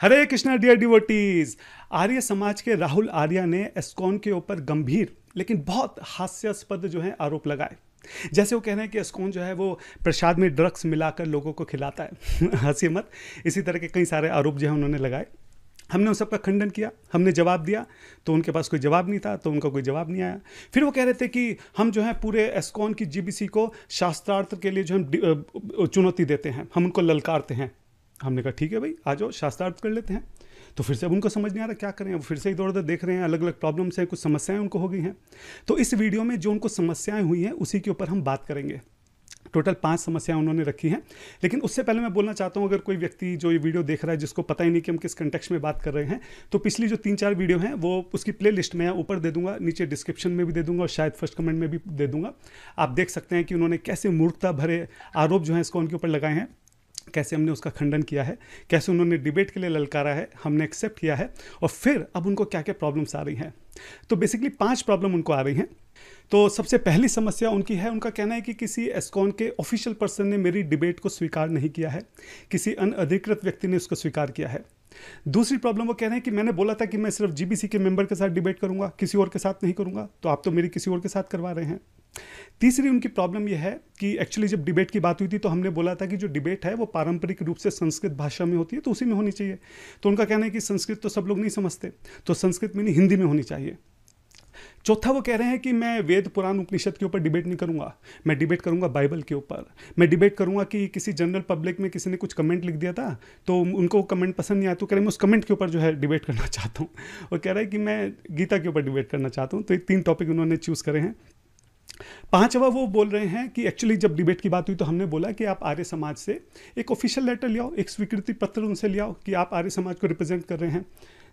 हरे Krishna dear devotees. Arya Samaj के राहुल आर्या ने एस्कॉन के ऊपर गंभीर लेकिन बहुत हास्यास्पद जो है आरोप लगाए। जैसे वो कह रहे हैं कि एस्कॉन जो है वो प्रसाद में ड्रग्स मिलाकर लोगों को खिलाता है। हंसी मत। इसी तरह के कई सारे आरोप जो है उन्होंने लगाए। हमने उन सबका खंडन किया, हमने जवाब दिया तो उनके पास कोई जवाब नहीं था, तो उनका कोई जवाब नहीं आया। फिर वो कह रहे थे कि हम जो है पूरे एस्कॉन की जीबीसी को शास्त्रार्थ के लिए जो हम चुनौती देते हैं, हम उनको ललकारते हैं। हमने कहा ठीक है भाई, आ जाओ शास्त्रार्थ कर लेते हैं। तो फिर से अब उनको समझ नहीं आ रहा क्या करें। अब फिर से इधर उधर देख रहे हैं, अलग अलग प्रॉब्लम्स हैं, कुछ समस्याएं उनको हो गई हैं। तो इस वीडियो में जो उनको समस्याएं हुई हैं उसी के ऊपर हम बात करेंगे। टोटल 5 समस्याएं उन्होंने रखी हैं। लेकिन उससे पहले मैं बोलना चाहता हूं, अगर कोई व्यक्ति जो ये वीडियो देख रहा है जिसको पता ही नहीं कि हम किस कंटेक्स्ट में बात कर रहे हैं, तो पिछली जो 3-4 वीडियो हैं वो उसकी प्लेलिस्ट में ऊपर दे दूंगा, नीचे डिस्क्रिप्शन में भी दे दूंगा और शायद फर्स्ट कमेंट में भी दे दूंगा। आप देख सकते हैं कि उन्होंने कैसे मूर्खता भरे आरोप जो है इसको उनके ऊपर लगाए हैं, कैसे हमने उसका खंडन किया है, कैसे उन्होंने डिबेट के लिए ललकारा है, हमने एक्सेप्ट किया है, और फिर अब उनको क्या क्या प्रॉब्लम्स आ रही हैं। तो बेसिकली 5 प्रॉब्लम उनको आ रही हैं। तो सबसे पहली समस्या उनकी है, उनका कहना है कि किसी एस्कॉन के ऑफिशियल पर्सन ने मेरी डिबेट को स्वीकार नहीं किया है, किसी अनअधिकृत व्यक्ति ने उसको स्वीकार किया है। दूसरी प्रॉब्लम वो कह रहे हैं कि मैंने बोला था कि मैं सिर्फ जीबीसी के मेंबर के साथ डिबेट करूंगा, किसी और के साथ नहीं करूंगा, तो आप तो मेरी किसी और के साथ करवा रहे हैं। तीसरी उनकी प्रॉब्लम यह है कि एक्चुअली जब डिबेट की बात हुई थी तो हमने बोला था कि जो डिबेट है वो पारंपरिक रूप से संस्कृत भाषा में होती है, तो उसी में होनी चाहिए। तो उनका कहना है कि संस्कृत तो सब लोग नहीं समझते, तो संस्कृत में नहीं हिंदी में होनी चाहिए। चौथा वो कह रहे हैं कि मैं वेद पुराण उपनिषद के ऊपर डिबेट नहीं करूंगा, मैं डिबेट करूंगा बाइबल के ऊपर। मैं डिबेट करूंगा कि किसी जनरल पब्लिक में किसी ने कुछ कमेंट लिख दिया था तो उनको कमेंट पसंद नहीं आया, तो कह रहे हैं मैं उस कमेंट के ऊपर जो है डिबेट करना चाहता हूँ। और कह रहा है कि मैं गीता के ऊपर डिबेट करना चाहता हूँ। तो ये 3 टॉपिक उन्होंने चूज़ करे हैं। 5वां वो बोल रहे हैं कि एक्चुअली जब डिबेट की बात हुई तो हमने बोला कि आप आर्य समाज से एक ऑफिशियल लेटर ले आओ, एक स्वीकृति पत्र उनसे ले आओ कि आप आर्य समाज को रिप्रेजेंट कर रहे हैं।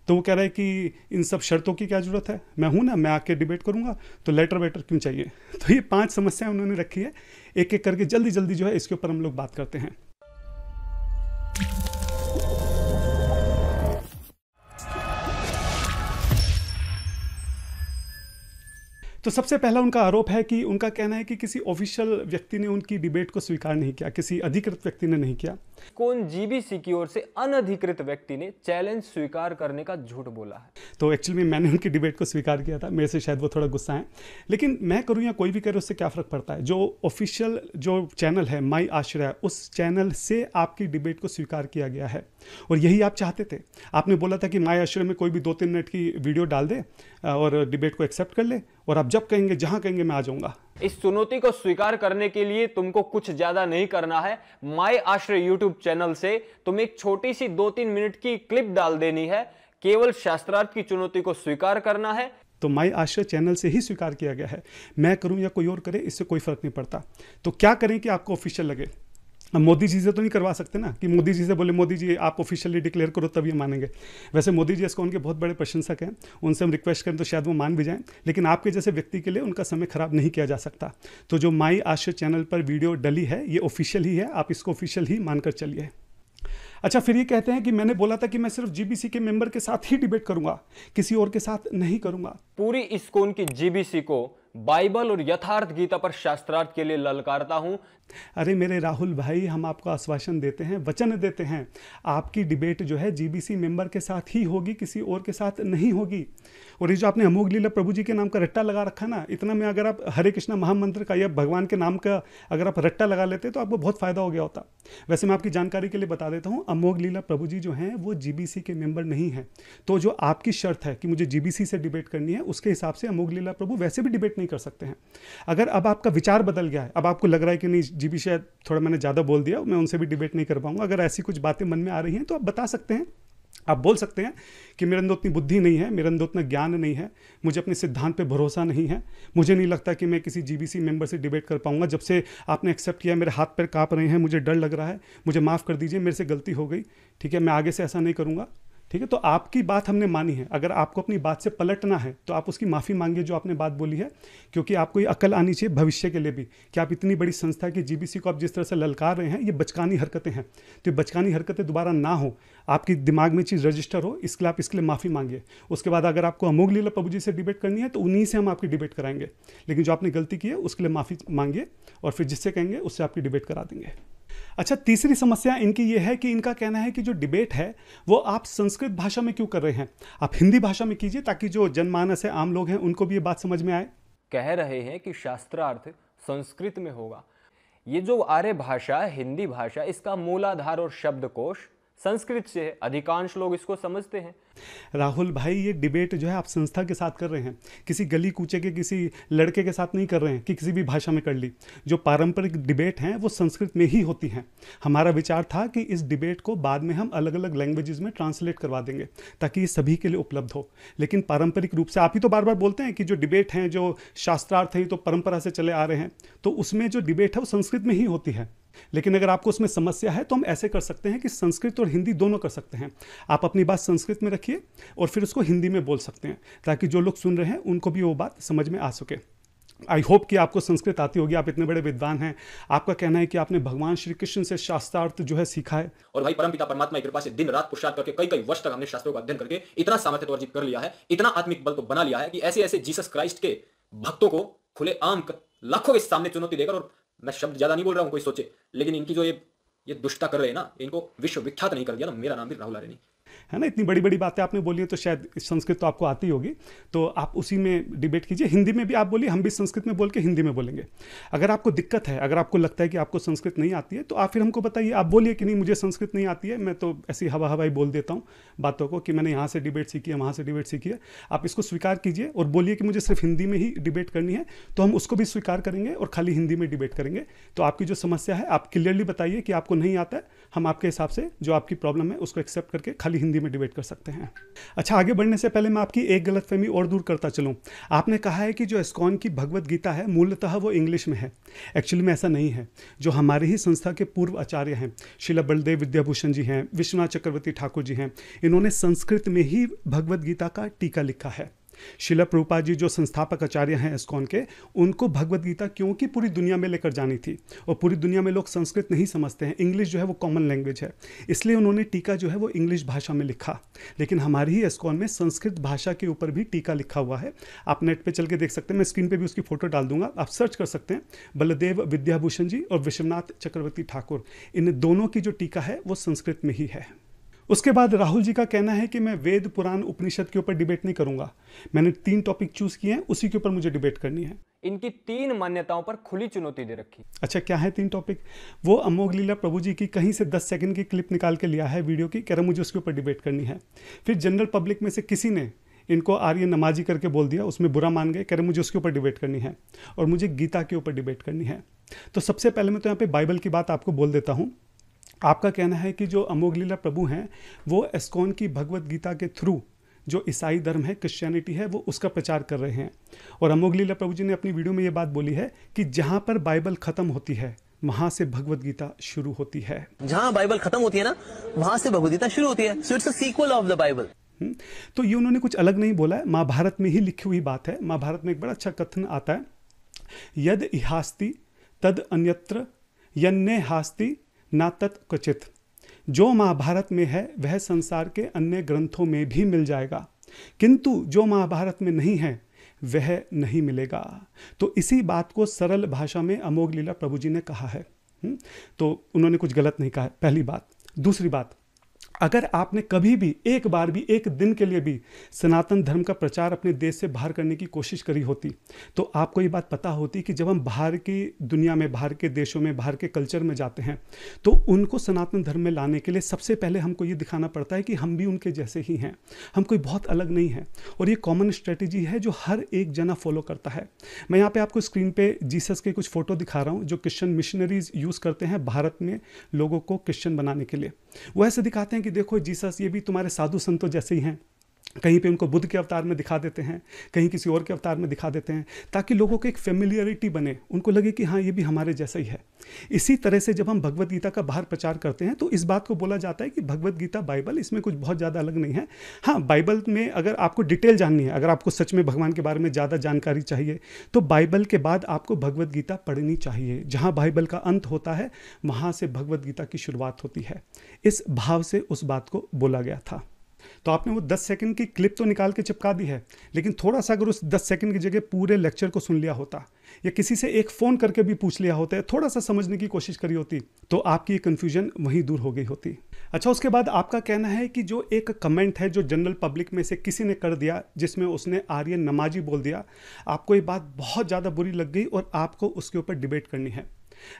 तो वो कह रहा है कि इन सब शर्तों की क्या जरूरत है, मैं हूं ना, मैं आके डिबेट करूंगा, तो लेटर वेटर क्यों चाहिए। तो ये 5 समस्याएं उन्होंने रखी है। एक एक करके जल्दी जल्दी जो है इसके ऊपर हम लोग बात करते हैं। तो सबसे पहला उनका आरोप है कि उनका कहना है कि किसी ऑफिशियल व्यक्ति ने उनकी डिबेट को स्वीकार नहीं किया, किसी अधिकृत व्यक्ति ने नहीं किया। कौन जीबीसी की ओर से अनधिकृत व्यक्ति ने चैलेंज स्वीकार करने का झूठ बोला है। तो एक्चुअली में मैंने उनकी डिबेट को स्वीकार किया था, मेरे से शायद वो थोड़ा गुस्सा है, लेकिन मैं करूं या कोई भी करे उससे क्या फ़र्क पड़ता है। जो ऑफिशियल जो चैनल है माई आश्रय, उस चैनल से आपकी डिबेट को स्वीकार किया गया है और यही आप चाहते थे। आपने बोला था कि माई आश्रय में कोई भी 2-3 मिनट की वीडियो डाल दे और डिबेट को एक्सेप्ट कर ले, और आप जब कहेंगे जहां कहेंगे मैं आ जाऊंगा। इस चुनौती को स्वीकार करने के लिए तुमको कुछ ज्यादा नहीं करना है। माई आश्रय यूट्यूब चैनल से तुम एक छोटी सी 2-3 मिनट की क्लिप डाल देनी है, केवल शास्त्रार्थ की चुनौती को स्वीकार करना है। तो माई आश्रय चैनल से ही स्वीकार किया गया है। मैं करूं या कोई और करे इससे कोई फर्क नहीं पड़ता। तो क्या करें कि आपको ऑफिशियल लगे। अब मोदी जी से तो नहीं करवा सकते ना कि मोदी जी से बोले मोदी जी आप ऑफिशियली डिक्लेयर करो तब ये मानेंगे। वैसे मोदी जी इसको उनके बहुत बड़े प्रशंसक हैं, उनसे हम रिक्वेस्ट करें तो शायद वो मान भी जाएं, लेकिन आपके जैसे व्यक्ति के लिए उनका समय खराब नहीं किया जा सकता। तो जो माई आश्रय चैनल पर वीडियो डली है ये ऑफिशियल ही है, आप इसको ऑफिशियल ही मानकर चलिए। अच्छा, फिर ये कहते हैं कि मैंने बोला था कि मैं सिर्फ जीबीसी के मेंबर के साथ ही डिबेट करूंगा, किसी और के साथ नहीं करूंगा। पूरी इस्कॉन की जीबीसी को बाइबल और यथार्थ गीता पर शास्त्रार्थ के लिए ललकारता हूं। अरे मेरे राहुल भाई, हम आपको आश्वासन देते हैं, वचन देते हैं, आपकी डिबेट जो है जीबीसी मेंबर के साथ ही होगी, किसी और के साथ नहीं होगी। और ये जो आपने अमोघ लीला प्रभु जी के नाम का रट्टा लगा रखा ना, इतना में अगर आप हरे कृष्णा महामंत्र का या भगवान के नाम का अगर आप रट्टा लगा लेते तो आपको बहुत फायदा हो गया होता। वैसे मैं आपकी जानकारी के लिए बता देता हूँ, अमोघ लीला प्रभु जी जो हैं वो जीबीसी के मेंबर नहीं है। तो जो आपकी शर्त है कि मुझे जीबीसी से डिबेट करनी है, उसके हिसाब से अमोघ लीला प्रभु वैसे भी डिबेट नहीं कर सकते हैं। अगर अब आपका विचार बदल गया है, अब आपको लग रहा है कि नहीं जीबी शायद थोड़ा मैंने ज़्यादा बोल दिया, मैं उनसे भी डिबेट नहीं कर पाऊंगा, अगर ऐसी कुछ बातें मन में आ रही हैं तो आप बता सकते हैं। आप बोल सकते हैं कि मेरे अंदर उतनी बुद्धि नहीं है, मेरे अंदर उतना ज्ञान नहीं है, मुझे अपने सिद्धांत पे भरोसा नहीं है, मुझे नहीं लगता कि मैं किसी जीबीसी मेंबर से डिबेट कर पाऊंगा। जब से आपने एक्सेप्ट किया मेरे हाथ पैर कांप रहे हैं, मुझे डर लग रहा है, मुझे माफ़ कर दीजिए, मेरे से गलती हो गई, ठीक है, मैं आगे से ऐसा नहीं करूंगा। ठीक है, तो आपकी बात हमने मानी है। अगर आपको अपनी बात से पलटना है तो आप उसकी माफ़ी मांगिए जो आपने बात बोली है, क्योंकि आपको ये अकल आनी चाहिए भविष्य के लिए भी कि आप इतनी बड़ी संस्था की जीबीसी को आप जिस तरह से ललकार रहे हैं, ये बचकानी हरकतें हैं। तो ये बचकानी हरकतें दोबारा ना हो, आपकी दिमाग में चीज़ रजिस्टर हो, इसके लिए आप इसके लिए माफ़ी मांगिए। उसके बाद अगर आपको अमोघ लीला प्रभु जी से डिबेट करनी है तो उन्हीं से हम आपकी डिबेट कराएंगे, लेकिन जो आपने गलती की है उसके लिए माफ़ी मांगिए और फिर जिससे कहेंगे उससे आपकी डिबेट करा देंगे। अच्छा, तीसरी समस्या इनकी ये है कि इनका कहना है कि जो डिबेट है वो आप संस्कृत भाषा में क्यों कर रहे हैं, आप हिंदी भाषा में कीजिए ताकि जो जनमानस है, आम लोग हैं, उनको भी ये बात समझ में आए। कह रहे हैं कि शास्त्रार्थ संस्कृत में होगा। ये जो आर्य भाषा, हिंदी भाषा, इसका मूलाधार और शब्दकोश संस्कृत से है। अधिकांश लोग इसको समझते हैं। राहुल भाई, ये डिबेट जो है आप संस्था के साथ कर रहे हैं, किसी गली कूचे के किसी लड़के के साथ नहीं कर रहे हैं कि किसी भी भाषा में कर ली। जो पारंपरिक डिबेट हैं वो संस्कृत में ही होती हैं। हमारा विचार था कि इस डिबेट को बाद में हम अलग अलग लैंग्वेजेस में ट्रांसलेट करवा देंगे ताकि ये सभी के लिए उपलब्ध हो। लेकिन पारंपरिक रूप से आप ही तो बार बार बोलते हैं कि जो डिबेट हैं, जो शास्त्रार्थ हैं, तो परंपरा से चले आ रहे हैं, तो उसमें जो डिबेट है वो संस्कृत में ही होती है। लेकिन अगर आपको उसमें समस्या है तो हम ऐसे कर सकते हैं कि संस्कृत और हिंदी दोनों कर सकते हैं। आप अपनी बात संस्कृत में रखिए और फिर उसको हिंदी में बोल सकते हैं ताकि जो लोग सुन रहे हैं उनको भी वो बात समझ में आ सके। आई होप कि आपको संस्कृत आती होगी, आप इतने बड़े विद्वान हैं। आपका कहना है कि आपने भगवान श्री कृष्ण से शास्त्रार्थ जो है सीखा है। और भाई परमपिता परमात्मा की कृपा से दिन रात पुरुषार्थ करके कई वर्ष तक हमने शास्त्रों का अध्ययन करके इतना सामर्थ्य तो अर्जित कर लिया है, इतना आत्मिक बल तो बना लिया है कि ऐसे ऐसे जीसस क्राइस्ट के भक्तों को खुले आम लाखों के सामने चुनौती देकर, और मैं शब्द ज्यादा नहीं बोल रहा हूं कोई सोचे, लेकिन इनकी जो ये दुष्टता कर रहे हैं ना, इनको विश्व विख्यात नहीं कर दिया ना, मेरा नाम भी राहुल आर्य नहीं है ना। इतनी बड़ी बड़ी बातें आपने बोली है तो शायद संस्कृत तो आपको आती होगी, तो आप उसी में डिबेट कीजिए। हिंदी में भी आप बोलिए, हम भी संस्कृत में बोल के हिंदी में बोलेंगे। अगर आपको दिक्कत है, अगर आपको लगता है कि आपको संस्कृत नहीं आती है, तो आप फिर हमको बताइए। आप बोलिए कि नहीं मुझे संस्कृत नहीं आती है, मैं तो ऐसी हवाई बोल देता हूँ बातों को कि मैंने यहाँ से डिबेट सीखी है, वहाँ से डिबेट सीखी है। आप इसको स्वीकार कीजिए और बोलिए कि मुझे सिर्फ हिंदी में ही डिबेट करनी है, तो हम उसको भी स्वीकार करेंगे और खाली हिंदी में डिबेट करेंगे। तो आपकी जो समस्या है आप क्लियरली बताइए कि आपको नहीं आता है, हम आपके हिसाब से जो आपकी प्रॉब्लम है उसको एक्सेप्ट करके खाली हिंदी में डिबेट कर सकते हैं। अच्छा, आगे बढ़ने से पहले मैं आपकी एक गलतफहमी और दूर करता चलूं। आपने कहा है कि जो इस्कॉन की भगवत गीता है मूलतः वो इंग्लिश में है। एक्चुअली में ऐसा नहीं है। जो हमारी ही संस्था के पूर्व आचार्य हैं, श्रील बलदेव विद्याभूषण जी हैं, विश्वनाथ चक्रवर्ती ठाकुर जी हैं, इन्होंने संस्कृत में ही भगवत गीता का टीका लिखा है। श्रील प्रभुपाद जी जो संस्थापक आचार्य हैं इस्कॉन के, उनको भगवत गीता क्योंकि पूरी दुनिया में लेकर जानी थी और पूरी दुनिया में लोग संस्कृत नहीं समझते हैं, इंग्लिश जो है वो कॉमन लैंग्वेज है, इसलिए उन्होंने टीका जो है वो इंग्लिश भाषा में लिखा। लेकिन हमारी ही इस्कॉन में संस्कृत भाषा के ऊपर भी टीका लिखा हुआ है। आप नेट पे चल के देख सकते हैं, मैं स्क्रीन पे भी उसकी फोटो डाल दूंगा, आप सर्च कर सकते हैं। बलदेव विद्याभूषण जी और विश्वनाथ चक्रवर्ती ठाकुर, इन दोनों की जो टीका है वो संस्कृत में ही है। उसके बाद राहुल जी का कहना है कि मैं वेद पुराण उपनिषद के ऊपर डिबेट नहीं करूंगा। मैंने 3 टॉपिक चूज किए हैं, उसी के ऊपर मुझे डिबेट करनी है। इनकी 3 मान्यताओं पर खुली चुनौती दे रखी। अच्छा, क्या है 3 टॉपिक? वो अमोघ लीला प्रभु जी की कहीं से 10 सेकंड की क्लिप निकाल के लिया है वीडियो की, कह रहा मुझे उसके ऊपर डिबेट करनी है। फिर जनरल पब्लिक में से किसी ने इनको आर्य नमाजी करके बोल दिया, उसमें बुरा मान गए, कह रहे मुझे उसके ऊपर डिबेट करनी है और मुझे गीता के ऊपर डिबेट करनी है। तो सबसे पहले मैं तो यहाँ पे बाइबल की बात आपको बोल देता हूँ। आपका कहना है कि जो अमोघ लीला प्रभु हैं वो इस्कॉन की भगवत गीता के थ्रू जो ईसाई धर्म है, क्रिश्चियनिटी है, वो उसका प्रचार कर रहे हैं। और अमोघ लीला प्रभु जी ने अपनी वीडियो में ये बात बोली है कि जहाँ पर बाइबल खत्म होती है वहाँ से भगवत गीता शुरू होती है। जहाँ बाइबल खत्म होती है ना, वहाँ से भगवत गीता शुरू होती है। So it's a sequel of the Bible. तो ये उन्होंने कुछ अलग नहीं बोला है, महाभारत में ही लिखी हुई बात है। महाभारत में एक बड़ा अच्छा कथन आता है, यद इहास्ति तद अन्यत्र यन्ने हास्ति ना तत् क्वचित। जो महाभारत में है वह संसार के अन्य ग्रंथों में भी मिल जाएगा, किंतु जो महाभारत में नहीं है वह नहीं मिलेगा। तो इसी बात को सरल भाषा में अमोघ लीला प्रभु जी ने कहा है। तो उन्होंने कुछ गलत नहीं कहा है, पहली बात। दूसरी बात, अगर आपने कभी भी एक बार भी एक दिन के लिए भी सनातन धर्म का प्रचार अपने देश से बाहर करने की कोशिश करी होती तो आपको ये बात पता होती कि जब हम बाहर की दुनिया में, बाहर के देशों में, बाहर के कल्चर में जाते हैं तो उनको सनातन धर्म में लाने के लिए सबसे पहले हमको ये दिखाना पड़ता है कि हम भी उनके जैसे ही हैं, हम कोई बहुत अलग नहीं हैं। और ये कॉमन स्ट्रेटेजी है जो हर एक जना फॉलो करता है। मैं यहाँ पे आपको स्क्रीन पे जीसस के कुछ फोटो दिखा रहा हूँ जो क्रिश्चियन मिशनरीज यूज़ करते हैं भारत में लोगों को क्रिश्चियन बनाने के लिए। वो ऐसे दिखाते हैं कि देखो जीसस ये भी तुम्हारे साधु संतों जैसे ही हैं। कहीं पे उनको बुद्ध के अवतार में दिखा देते हैं, कहीं किसी और के अवतार में दिखा देते हैं, ताकि लोगों को एक फेमिलियरिटी बने, उनको लगे कि हाँ ये भी हमारे जैसा ही है। इसी तरह से जब हम भगवत गीता का बाहर प्रचार करते हैं तो इस बात को बोला जाता है कि भगवत गीता बाइबल, इसमें कुछ बहुत ज़्यादा अलग नहीं है। हाँ, बाइबल में अगर आपको डिटेल जाननी है, अगर आपको सच में भगवान के बारे में ज़्यादा जानकारी चाहिए तो बाइबल के बाद आपको भगवत गीता पढ़नी चाहिए। जहाँ बाइबल का अंत होता है वहाँ से भगवत गीता की शुरुआत होती है। इस भाव से उस बात को बोला गया था। तो आपने वो 10 सेकंड की क्लिप तो निकाल के चिपका दी है, लेकिन थोड़ा सा अगर उस 10 सेकंड की जगह पूरे लेक्चर को सुन लिया होता या किसी से एक फ़ोन करके भी पूछ लिया होता है, थोड़ा सा समझने की कोशिश करी होती, तो आपकी ये कन्फ्यूजन वहीं दूर हो गई होती। अच्छा, उसके बाद आपका कहना है कि जो एक कमेंट है जो जनरल पब्लिक में से किसी ने कर दिया, जिसमें उसने आर्यन नमाजी बोल दिया, आपको ये बात बहुत ज़्यादा बुरी लग गई और आपको उसके ऊपर डिबेट करनी है।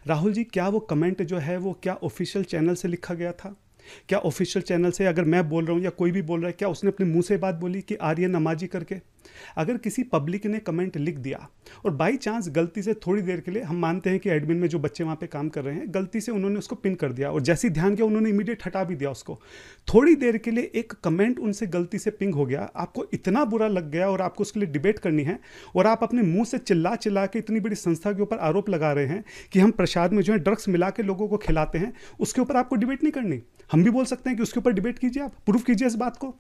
राहुल जी, क्या वो कमेंट जो है वो क्या ऑफिशियल चैनल से लिखा गया था? क्या ऑफिशियल चैनल से अगर मैं बोल रहा हूँ या कोई भी बोल रहा है, क्या उसने अपने मुंह से बात बोली कि आर्यन नमाजी करके? अगर किसी पब्लिक ने कमेंट लिख दिया और बाई चांस गलती से थोड़ी देर के लिए, हम मानते हैं कि एडमिन में जो बच्चे वहाँ पे काम कर रहे हैं, गलती से उन्होंने उसको पिन कर दिया और जैसे ही ध्यान किया उन्होंने इमीडिएट हटा भी दिया उसको, थोड़ी देर के लिए एक कमेंट उनसे गलती से पिंग हो गया, आपको इतना बुरा लग गया और आपको उसके लिए डिबेट करनी है और आप अपने मुंह से चिल्ला चिल्ला के इतनी बड़ी संस्था के ऊपर आरोप लगा रहे हैं कि हम प्रसाद में जो है ड्रग्स मिला के लोगों को खिलाते हैं, उसके ऊपर आपको डिबेट नहीं करनी। हम भी बोल सकते हैं कि उसके ऊपर डिबेट कीजिए, आप प्रूफ कीजिए इस बात को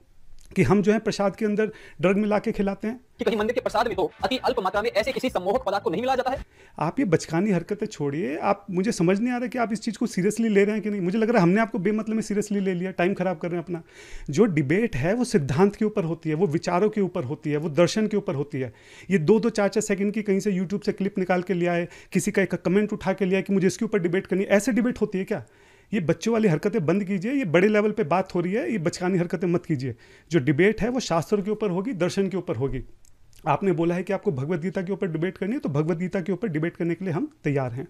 कि हम जो है प्रसाद के अंदर ड्रग मिला के खिलाते हैं। कि कहीं मंदिर के प्रसाद में तो अति अल्प मात्रा में ऐसे किसी सम्मोहक पदार्थ को नहीं मिलाया जाता है। आप ये बचकानी हरकतें छोड़िए। आप, मुझे समझ नहीं आ रहा कि आप इस चीज़ को सीरियसली ले रहे हैं कि नहीं। मुझे लग रहा है हमने आपको बेमतलब में सीरियसली ले लिया, टाइम खराब कर रहे हैं अपना। जो डिबेट है वो सिद्धांत के ऊपर होती है, वो विचारों के ऊपर होती है, वो दर्शन के ऊपर होती है। ये 2-2 4-4 सेकंड की कहीं से यूट्यूब से क्लिप निकाल के लिया है, किसी का एक कमेंट उठा के लिया है कि मुझे इसके ऊपर डिबेट करनी है, ऐसे डिबेट होती है क्या? ये बच्चों वाली हरकतें बंद कीजिए, ये बड़े लेवल पे बात हो रही है, ये बचकानी हरकतें मत कीजिए। जो डिबेट है वो शास्त्र के ऊपर होगी, दर्शन के ऊपर होगी। आपने बोला है कि आपको भगवद गीता के ऊपर डिबेट करनी है, तो भगवद गीता के ऊपर डिबेट करने के लिए हम तैयार हैं।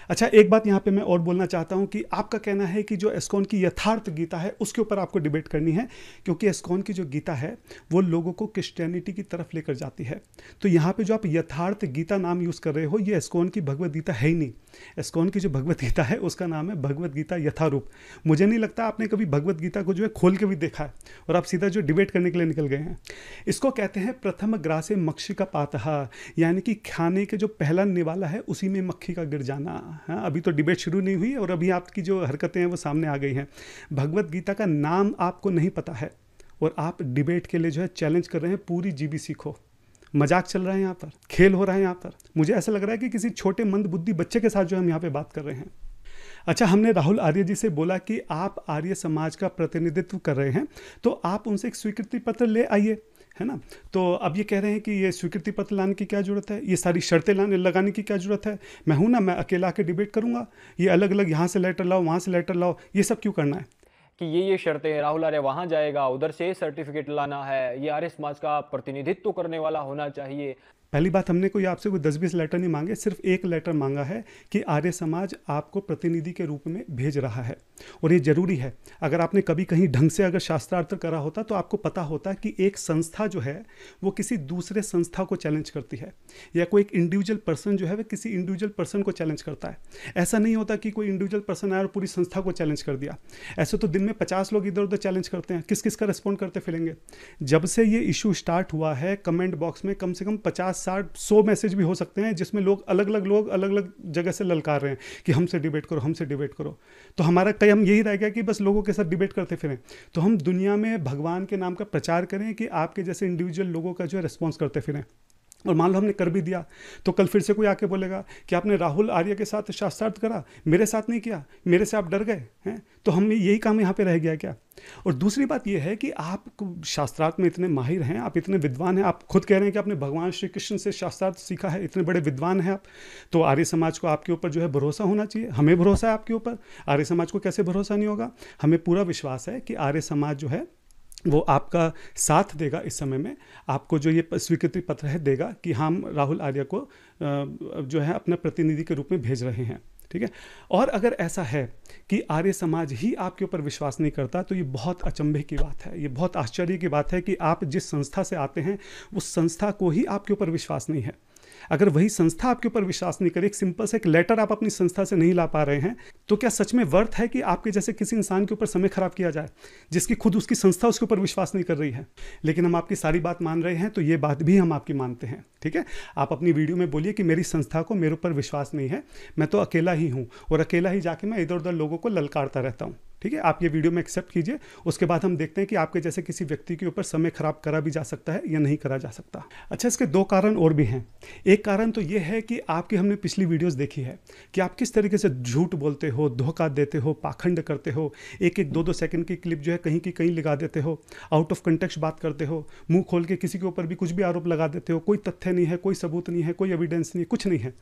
अच्छा, एक बात यहाँ पे मैं और बोलना चाहता हूँ कि आपका कहना है कि जो एस्कॉन की यथार्थ गीता है उसके ऊपर आपको डिबेट करनी है, क्योंकि एस्कॉन की जो गीता है वो लोगों को क्रिश्चियनिटी की तरफ लेकर जाती है। तो यहाँ पे जो आप यथार्थ गीता नाम यूज़ कर रहे हो, ये एस्कॉन की भगवद गीता है ही नहीं। एस्कॉन की जो भगवद गीता है उसका नाम है भगवद गीता यथारूप। मुझे नहीं लगता आपने कभी भगवद गीता को जो है खोल के भी देखा है और आप सीधा जो डिबेट करने के लिए निकल गए हैं। इसको कहते हैं प्रथम ग्रासे मक्षी का पातहा, यानी कि खाने के जो पहला निवाला है उसी में मक्खी का गिर जाना। हाँ, अभी तो डिबेट शुरू नहीं हुई और अभी आपकी जो हरकतें हैं वो सामने आ गई हैं। भगवद गीता का नाम आपको नहीं पता है और आप डिबेट के लिए जो है चैलेंज कर रहे हैं पूरी जीबीसी को। मजाक चल रहा है यहाँ पर, खेल हो रहा है यहाँ पर। मुझे ऐसा लग रहा है कि किसी छोटे मंद बुद्धि बच्चे के साथ जो हम यहाँ पे बात कर रहे हैं। अच्छा, हमने राहुल आर्य जी से बोला कि आप आर्य समाज का प्रतिनिधित्व कर रहे हैं, तो आप उनसे एक स्वीकृति पत्र ले आइए, है ना। तो अब ये कह रहे हैं कि ये स्वीकृति पत्र लाने की क्या ज़रूरत है, ये सारी शर्तें लगाने की क्या ज़रूरत है। मैं हूँ ना, मैं अकेला आके डिबेट करूँगा, ये अलग अलग यहाँ से लेटर लाओ, वहाँ से लेटर लाओ, ये सब क्यों करना है? कि ये शर्तें हैं, राहुल आर्य वहां जाएगा, उधर से सर्टिफिकेट लाना है, ये आर्य समाज का प्रतिनिधित्व करने वाला होना चाहिए। पहली बात, हमने कोई आपसे कोई 10-20 लेटर नहीं मांगे, सिर्फ एक लेटर मांगा है कि आर्य समाज आपको प्रतिनिधि के रूप में भेज रहा है। और ये जरूरी है। अगर आपने कभी कहीं ढंग से अगर शास्त्रार्थ करा होता तो आपको पता होता कि एक संस्था जो है वो किसी दूसरे संस्था को चैलेंज करती है, या कोई एक इंडिविजुअल पर्सन जो है वह किसी इंडिविजुअल पर्सन को चैलेंज करता है। ऐसा नहीं होता कि कोई इंडिविजुअल पर्सन आया और पूरी संस्था को चैलेंज कर दिया। ऐसे तो दिन में 50 लोग इधर उधर चैलेंज करते हैं, किस किस का रिस्पॉन्ड करते फिरेंगे। जब से ये इशू स्टार्ट हुआ है, कमेंट बॉक्स में कम से कम 50-60-100 मैसेज भी हो सकते हैं जिसमें लोग अलग अलग जगह से ललकार रहे हैं कि हमसे डिबेट करो, हमसे डिबेट करो। तो हमारा कई हम यही रह गया कि बस लोगों के साथ डिबेट करते फिरें। तो हम दुनिया में भगवान के नाम का प्रचार करें कि आपके जैसे इंडिविजुअल लोगों का जो है रिस्पॉन्स करते फिरें। और मान लो हमने कर भी दिया तो कल फिर से कोई आके बोलेगा कि आपने राहुल आर्य के साथ शास्त्रार्थ करा, मेरे साथ नहीं किया, मेरे से आप डर गए हैं। तो हम यही काम यहाँ पे रह गया क्या? और दूसरी बात यह है कि आप शास्त्रार्थ में इतने माहिर हैं, आप इतने विद्वान हैं, आप खुद कह रहे हैं कि आपने भगवान श्री कृष्ण से शास्त्रार्थ सीखा है, इतने बड़े विद्वान हैं आप, तो आर्य समाज को आपके ऊपर जो है भरोसा होना चाहिए। हमें भरोसा है आपके ऊपर, आर्य समाज को कैसे भरोसा नहीं होगा? हमें पूरा विश्वास है कि आर्य समाज जो है वो आपका साथ देगा इस समय में, आपको जो ये स्वीकृति पत्र है देगा कि हम राहुल आर्य को जो है अपना प्रतिनिधि के रूप में भेज रहे हैं, ठीक है। और अगर ऐसा है कि आर्य समाज ही आपके ऊपर विश्वास नहीं करता तो ये बहुत अचंभे की बात है, ये बहुत आश्चर्य की बात है कि आप जिस संस्था से आते हैं उस संस्था को ही आपके ऊपर विश्वास नहीं है। अगर वही संस्था आपके ऊपर विश्वास नहीं करे, एक सिंपल से एक लेटर आप अपनी संस्था से नहीं ला पा रहे हैं, तो क्या सच में वर्थ है कि आपके जैसे किसी इंसान के ऊपर समय खराब किया जाए जिसकी खुद उसकी संस्था उसके ऊपर विश्वास नहीं कर रही है? लेकिन हम आपकी सारी बात मान रहे हैं तो ये बात भी हम आपकी मानते हैं, ठीक है। आप अपनी वीडियो में बोलिए कि मेरी संस्था को मेरे ऊपर विश्वास नहीं है, मैं तो अकेला ही हूँ और अकेला ही जाके मैं इधर उधर लोगों को ललकारता रहता हूँ, ठीक है, आप ये वीडियो में एक्सेप्ट कीजिए, उसके बाद हम देखते हैं कि आपके जैसे किसी व्यक्ति के ऊपर समय खराब करा भी जा सकता है या नहीं करा जा सकता। अच्छा, इसके दो कारण और भी हैं। एक कारण तो ये है कि आपकी हमने पिछली वीडियोस देखी है कि आप किस तरीके से झूठ बोलते हो, धोखा देते हो, पाखंड करते हो, एक एक 2-2 सेकंड की क्लिप जो है कहीं की कहीं लगा देते हो, आउट ऑफ कंटेक्स्ट बात करते हो, मुंह खोल के किसी के ऊपर भी कुछ भी आरोप लगा देते हो, कोई तथ्य नहीं है, कोई सबूत नहीं है, कोई एविडेंस नहीं है, कुछ नहीं है।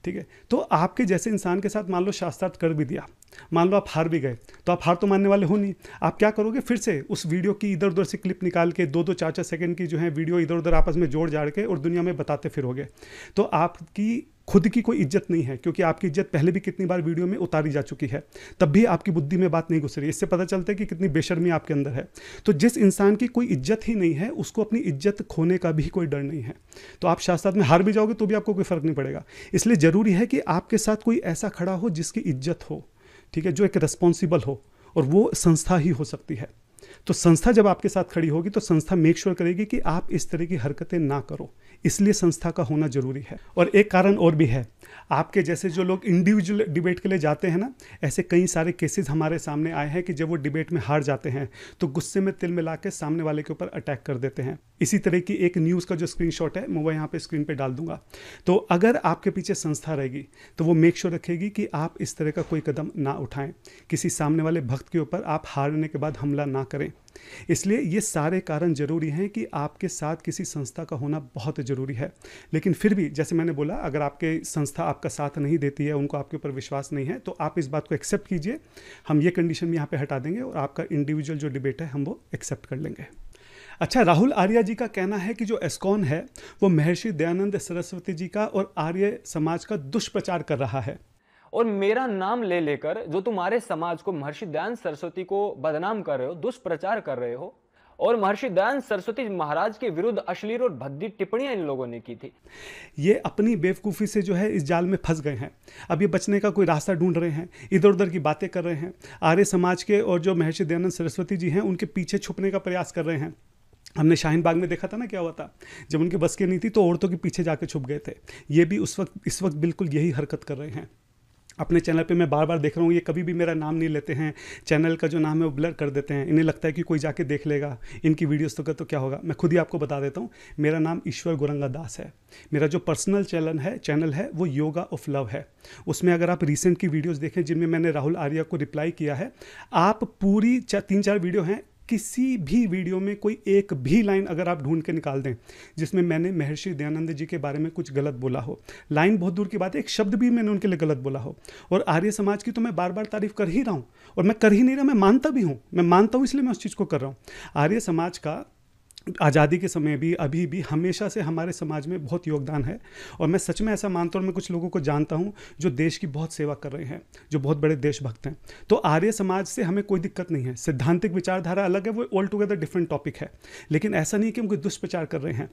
ठीक है, तो आपके जैसे इंसान के साथ मान लो शास्त्रार्थ कर भी दिया, मान लो आप हार भी गए, तो आप हार तो मानने वाले हो नहीं। आप क्या करोगे, फिर से उस वीडियो की इधर उधर से क्लिप निकाल के 2-2 4-4 सेकंड की जो है वीडियो इधर उधर आपस में जोड़ जाड़ के और दुनिया में बताते फिरोगे। तो आपकी खुद की कोई इज्जत नहीं है, क्योंकि आपकी इज्जत पहले भी कितनी बार वीडियो में उतारी जा चुकी है, तब भी आपकी बुद्धि में बात नहीं घुस रही। इससे पता चलता है कि कितनी बेशर्मी आपके अंदर है। तो जिस इंसान की कोई इज्जत ही नहीं है, उसको अपनी इज्जत खोने का भी कोई डर नहीं है। तो आप शास्त्रार्थ में हार भी जाओगे तो भी आपको कोई फर्क नहीं पड़ेगा। इसलिए जरूरी है कि आपके साथ कोई ऐसा खड़ा हो जिसकी इज्जत हो, ठीक है, जो एक रिस्पॉन्सिबल हो, और वो संस्था ही हो सकती है। तो संस्था जब आपके साथ खड़ी होगी तो संस्था मेक श्योर करेगी कि आप इस तरह की हरकतें ना करो, इसलिए संस्था का होना जरूरी है। और एक कारण और भी है, आपके जैसे जो लोग इंडिविजुअल डिबेट के लिए जाते हैं ना, ऐसे कई सारे केसेस हमारे सामने आए हैं कि जब वो डिबेट में हार जाते हैं तो गुस्से में तिल मिला के सामने वाले के ऊपर अटैक कर देते हैं। इसी तरह की एक न्यूज़ का जो स्क्रीनशॉट है मैं वो यहाँ पे स्क्रीन पे डाल दूंगा। तो अगर आपके पीछे संस्था रहेगी तो वो मेक श्योर रखेगी कि आप इस तरह का कोई कदम ना उठाएं, किसी सामने वाले भक्त के ऊपर आप हारने के बाद हमला ना करें। इसलिए ये सारे कारण जरूरी हैं कि आपके साथ किसी संस्था का होना बहुत ज़रूरी है। लेकिन फिर भी जैसे मैंने बोला, अगर आपके संस्था आपका साथ नहीं देती है, उनको आपके ऊपर विश्वास नहीं है, तो आप इस बात को एक्सेप्ट कीजिए। हम ये कंडीशन यहाँ पे हटा देंगे और आपका इंडिविजुअल जो डिबेट है हम वो एक्सेप्ट कर लेंगे। अच्छा, राहुल आर्या जी का कहना है कि जो एस्कॉन है वो महर्षि दयानंद सरस्वती जी का और आर्य समाज का दुष्प्रचार कर रहा है। और मेरा नाम ले लेकर जो तुम्हारे समाज को, महर्षि दयानंद सरस्वती को बदनाम कर रहे हो, दुष्प्रचार कर रहे हो, और महर्षि दयानंद सरस्वती महाराज के विरुद्ध अश्लील और भद्दी टिप्पणियां इन लोगों ने की थी। ये अपनी बेवकूफ़ी से जो है इस जाल में फंस गए हैं। अब ये बचने का कोई रास्ता ढूंढ रहे हैं, इधर उधर की बातें कर रहे हैं। आर्य समाज के और जो महर्षि दयानंद सरस्वती जी हैं उनके पीछे छुपने का प्रयास कर रहे हैं। हमने शाहीन बाग में देखा था ना क्या हुआ था, जब उनके बस की नहीं थी तो औरतों के पीछे जाके छुप गए थे। ये भी इस वक्त बिल्कुल यही हरकत कर रहे हैं। अपने चैनल पे मैं बार बार देख रहा हूँ, ये कभी भी मेरा नाम नहीं लेते हैं, चैनल का जो नाम है वो ब्लर कर देते हैं। इन्हें लगता है कि कोई जाके देख लेगा इनकी वीडियोस तो क्या होगा। मैं खुद ही आपको बता देता हूँ, मेरा नाम ईश्वर गोरंगा दास है। मेरा जो पर्सनल चैनल है वो योगा ऑफ लव है। उसमें अगर आप रिसेंट की वीडियोज़ देखें जिनमें मैंने राहुल आर्या को रिप्लाई किया है, आप पूरी 3-4 वीडियो हैं, किसी भी वीडियो में कोई एक भी लाइन अगर आप ढूंढ के निकाल दें जिसमें मैंने महर्षि दयानंद जी के बारे में कुछ गलत बोला हो, लाइन बहुत दूर की बात है, एक शब्द भी मैंने उनके लिए गलत बोला हो। और आर्य समाज की तो मैं बार बार तारीफ कर ही रहा हूँ, और मैं कर ही नहीं रहा, मैं मानता भी हूँ, मैं मानता हूँ इसलिए मैं उस चीज़ को कर रहा हूँ। आर्य समाज का आज़ादी के समय भी, अभी भी, हमेशा से हमारे समाज में बहुत योगदान है। और मैं सच में ऐसा मानता हूँ, मैं कुछ लोगों को जानता हूँ जो देश की बहुत सेवा कर रहे हैं, जो बहुत बड़े देशभक्त हैं। तो आर्य समाज से हमें कोई दिक्कत नहीं है। सिद्धांतिक विचारधारा अलग है, वो ऑल टुगेदर डिफरेंट टॉपिक है। लेकिन ऐसा नहीं कि हम कोई दुष्प्रचार कर रहे हैं।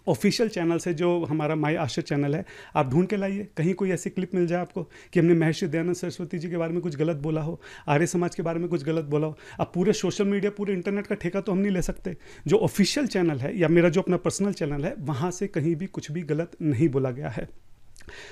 ऑफिशियल चैनल से जो हमारा माय आश्रय चैनल है, आप ढूंढ के लाइए, कहीं कोई ऐसी क्लिप मिल जाए आपको कि हमने महर्षि दयानंद सरस्वती जी के बारे में कुछ गलत बोला हो, आर्य समाज के बारे में कुछ गलत बोला हो। अब पूरे सोशल मीडिया, पूरे इंटरनेट का ठेका तो हम नहीं ले सकते। जो ऑफिशियल चैनल है या मेरा जो अपना पर्सनल चैनल है, वहाँ से कहीं भी कुछ भी गलत नहीं बोला गया है।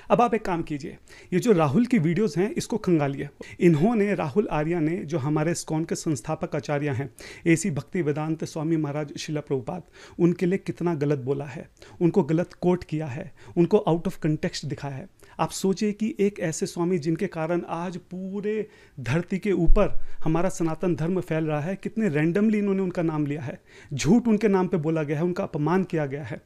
अब आप एक काम कीजिए, ये जो राहुल की वीडियोस हैं इसको खंगालिए। इन्होंने, राहुल आर्या ने, जो हमारे इस्कॉन के संस्थापक आचार्य हैं, एसी भक्ति वेदांत स्वामी महाराज शिला प्रभुपाद, उनके लिए कितना गलत बोला है, उनको गलत कोट किया है, उनको आउट ऑफ कंटेक्स्ट दिखाया है। आप सोचिए कि एक ऐसे स्वामी जिनके कारण आज पूरे धरती के ऊपर हमारा सनातन धर्म फैल रहा है, कितने रैंडमली इन्होंने उनका नाम लिया है, झूठ उनके नाम पे बोला गया है, उनका अपमान किया गया है।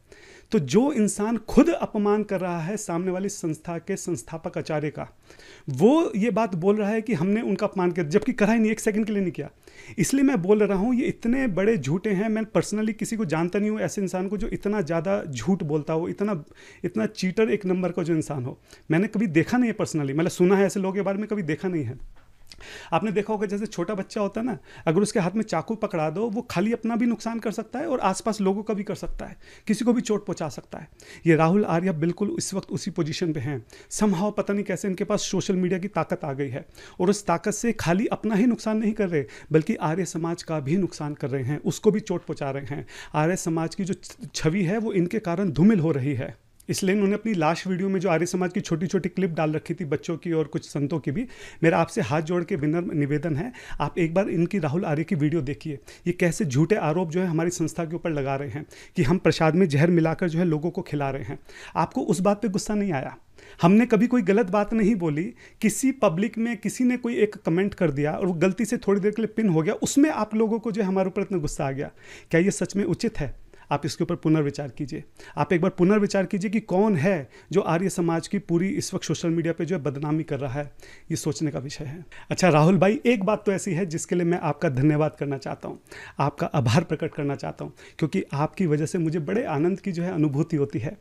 तो जो इंसान खुद अपमान कर रहा है सामने वाली संस्था के संस्थापक आचार्य का, वो ये बात बोल रहा है कि हमने उनका अपमान किया, जबकि करा ही नहीं, एक सेकंड के लिए नहीं किया। इसलिए मैं बोल रहा हूँ, ये इतने बड़े झूठे हैं। मैं पर्सनली किसी को जानता नहीं हूँ ऐसे इंसान को जो इतना ज़्यादा झूठ बोलता हो, इतना चीटर एक नंबर का जो इंसान हो। मैंने कभी देखा नहीं है पर्सनली, मतलब सुना है ऐसे लोगों के बारे में, कभी देखा नहीं है। आपने देखा होगा जैसे छोटा बच्चा होता है ना, अगर उसके हाथ में चाकू पकड़ा दो, वो खाली अपना भी नुकसान कर सकता है और आसपास लोगों का भी कर सकता है, किसी को भी चोट पहुंचा सकता है। ये राहुल आर्या बिल्कुल इस वक्त उसी पोजीशन पे हैं। समहाउ पता नहीं कैसे इनके पास सोशल मीडिया की ताकत आ गई है, और उस ताकत से खाली अपना ही नुकसान नहीं कर रहे, बल्कि आर्य समाज का भी नुकसान कर रहे हैं, उसको भी चोट पहुँचा रहे हैं। आर्य समाज की जो छवि है वो इनके कारण धूमिल हो रही है। इसलिए इन्होंने अपनी लास्ट वीडियो में जो आर्य समाज की छोटी छोटी क्लिप डाल रखी थी बच्चों की और कुछ संतों की भी, मेरा आपसे हाथ जोड़ के विनम्र निवेदन है, आप एक बार इनकी राहुल आर्य की वीडियो देखिए। ये कैसे झूठे आरोप जो है हमारी संस्था के ऊपर लगा रहे हैं कि हम प्रसाद में जहर मिलाकर जो है लोगों को खिला रहे हैं। आपको उस बात पर गुस्सा नहीं आया? हमने कभी कोई गलत बात नहीं बोली। किसी पब्लिक में किसी ने कोई एक कमेंट कर दिया और वो गलती से थोड़ी देर के लिए पिन हो गया, उसमें आप लोगों को जो है हमारे ऊपर इतना गुस्सा आ गया। क्या ये सच में उचित है? आप इसके ऊपर पुनर्विचार कीजिए। आप एक बार पुनर्विचार कीजिए कि कौन है जो आर्य समाज की पूरी इस वक्त सोशल मीडिया पे जो है बदनामी कर रहा है। ये सोचने का विषय है। अच्छा राहुल भाई, एक बात तो ऐसी है जिसके लिए मैं आपका धन्यवाद करना चाहता हूँ, आपका आभार प्रकट करना चाहता हूँ, क्योंकि आपकी वजह से मुझे बड़े आनंद की जो है अनुभूति होती है।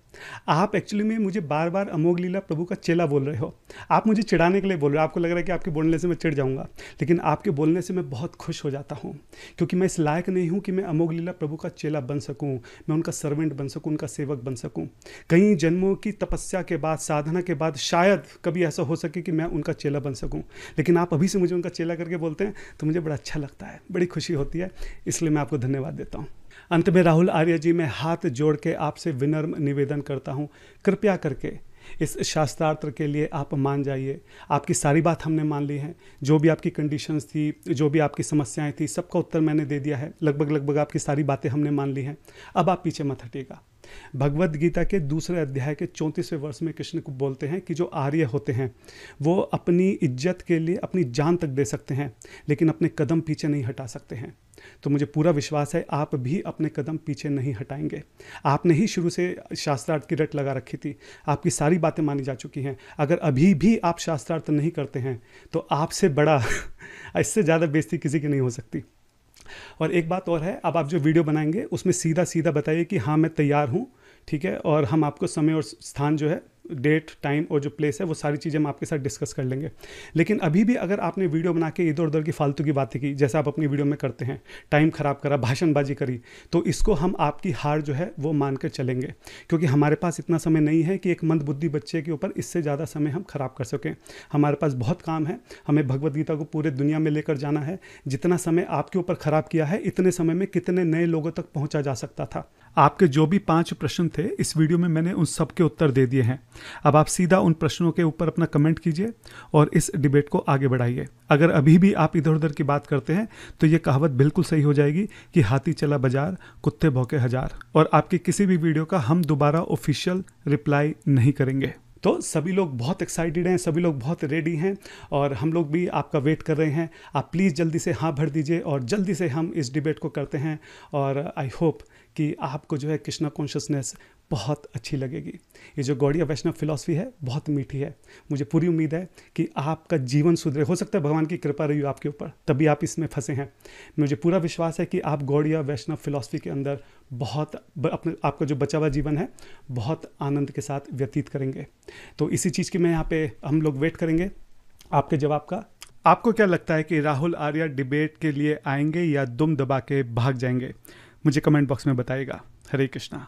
आप एक्चुअली में मुझे बार बार अमोघ लीला प्रभु का चेला बोल रहे हो। आप मुझे चिढ़ाने के लिए बोल रहे हो। आपको लग रहा है कि आपके बोलने से मैं चिढ़ जाऊँगा, लेकिन आपके बोलने से मैं बहुत खुश हो जाता हूँ, क्योंकि मैं इस लायक नहीं हूँ कि मैं अमोघ लीला प्रभु का चेला बन सकूँ, मैं उनका सर्वेंट बन सकूं, उनका सेवक बन सकूं। कई जन्मों की तपस्या के बाद, साधना के बाद शायद कभी ऐसा हो सके कि मैं उनका चेला बन सकूं, लेकिन आप अभी से मुझे उनका चेला करके बोलते हैं तो मुझे बड़ा अच्छा लगता है, बड़ी खुशी होती है। इसलिए मैं आपको धन्यवाद देता हूं। अंत में राहुल आर्य जी, मैं हाथ जोड़ के आपसे विनम्र निवेदन करता हूं, कृपया करके इस शास्त्रार्थ के लिए आप मान जाइए। आपकी सारी बात हमने मान ली है। जो भी आपकी कंडीशंस थी, जो भी आपकी समस्याएं थी, सबका उत्तर मैंने दे दिया है। लगभग आपकी सारी बातें हमने मान ली हैं। अब आप पीछे मत हटिएगा। भगवद गीता के दूसरे अध्याय के 34वें वर्ष में कृष्ण को बोलते हैं कि जो आर्य होते हैं वो अपनी इज्जत के लिए अपनी जान तक दे सकते हैं, लेकिन अपने कदम पीछे नहीं हटा सकते हैं। तो मुझे पूरा विश्वास है आप भी अपने कदम पीछे नहीं हटाएंगे। आपने ही शुरू से शास्त्रार्थ की रट लगा रखी थी। आपकी सारी बातें मानी जा चुकी हैं। अगर अभी भी आप शास्त्रार्थ नहीं करते हैं तो आपसे बड़ा इससे ज़्यादा बेइज्जती किसी की नहीं हो सकती। और एक बात और है, अब आप जो वीडियो बनाएंगे उसमें सीधा सीधा बताइए कि हाँ मैं तैयार हूँ, ठीक है, और हम आपको समय और स्थान जो है, डेट टाइम और जो प्लेस है, वो सारी चीज़ें हम आपके साथ डिस्कस कर लेंगे। लेकिन अभी भी अगर आपने वीडियो बना के इधर उधर की फालतू की बातें की, जैसे आप अपनी वीडियो में करते हैं, टाइम ख़राब करा, भाषणबाजी करी, तो इसको हम आपकी हार जो है वो मान कर चलेंगे, क्योंकि हमारे पास इतना समय नहीं है कि एक मंदबुद्धि बच्चे के ऊपर इससे ज़्यादा समय हम खराब कर सकें। हमारे पास बहुत काम है। हमें भगवद गीता को पूरे दुनिया में लेकर जाना है। जितना समय आपके ऊपर ख़राब किया है, इतने समय में कितने नए लोगों तक पहुँचा जा सकता था। आपके जो भी 5 प्रश्न थे इस वीडियो में मैंने उन सब के उत्तर दे दिए हैं। अब आप सीधा उन प्रश्नों के ऊपर अपना कमेंट कीजिए और इस डिबेट को आगे बढ़ाइए। अगर अभी भी आप इधर उधर की बात करते हैं तो ये कहावत बिल्कुल सही हो जाएगी कि हाथी चला बाजार, कुत्ते भौंके हजार। और आपकी किसी भी वीडियो का हम दोबारा ऑफिशियल रिप्लाई नहीं करेंगे। तो सभी लोग बहुत एक्साइटेड हैं, सभी लोग बहुत रेडी हैं और हम लोग भी आपका वेट कर रहे हैं। आप प्लीज़ जल्दी से हाँ भर दीजिए और जल्दी से हम इस डिबेट को करते हैं। और आई होप कि आपको जो है कृष्णा कॉन्शियसनेस बहुत अच्छी लगेगी। ये जो गौड़िया वैष्णव फिलॉसफी है बहुत मीठी है। मुझे पूरी उम्मीद है कि आपका जीवन सुधरे। हो सकता है भगवान की कृपा रही हो आपके ऊपर, तभी आप इसमें फंसे हैं। मुझे पूरा विश्वास है कि आप गौड़िया वैष्णव फिलॉसफी के अंदर बहुत अपने आपका जो बचा हुआ जीवन है बहुत आनंद के साथ व्यतीत करेंगे। तो इसी चीज़ की मैं यहाँ पे हम लोग वेट करेंगे आपके जवाब का। आपको क्या लगता है कि राहुल आर्य डिबेट के लिए आएंगे या दुम दबा के भाग जाएंगे? मुझे कमेंट बॉक्स में बताइएगा। हरे कृष्णा।